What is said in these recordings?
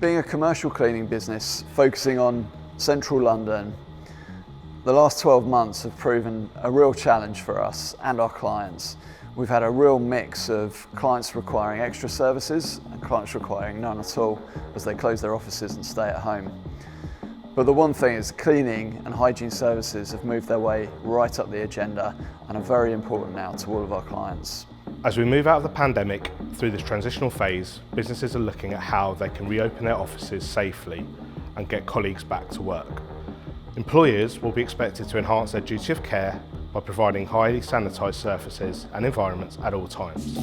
Being a commercial cleaning business focusing on central London, the last 12 months have proven a real challenge for us and our clients. We've had a real mix of clients requiring extra services and clients requiring none at all as they close their offices and stay at home. But the one thing is cleaning and hygiene services have moved their way right up the agenda and are very important now to all of our clients. As we move out of the pandemic through this transitional phase, businesses are looking at how they can reopen their offices safely and get colleagues back to work. Employers will be expected to enhance their duty of care by providing highly sanitised surfaces and environments at all times.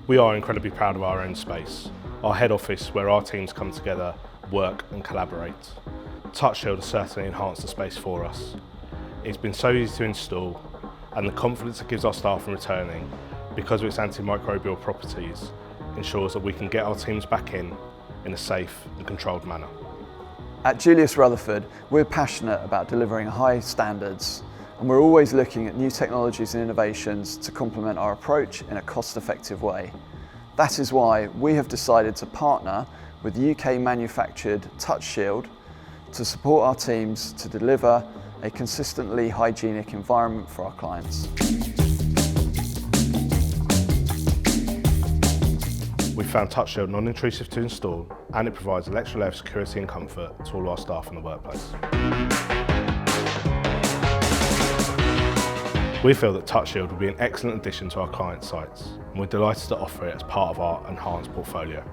We are incredibly proud of our own space, our head office where our teams come together, work and collaborate. Touchshield has certainly enhanced the space for us. It's been so easy to install, and the confidence it gives our staff in returning, because of its anti-microbial properties, ensures that we can get our teams back in a safe and controlled manner. At Julius Rutherfoord, we're passionate about delivering high standards, and we're always looking at new technologies and innovations to complement our approach in a cost-effective way. That is why we have decided to partner with UK-manufactured Touchshield to support our teams to deliver a consistently hygienic environment for our clients. We found Touchshield non-intrusive to install, and it provides an extra layer of security and comfort to all our staff in the workplace. We feel that Touchshield will be an excellent addition to our client sites, and we're delighted to offer it as part of our enhanced portfolio.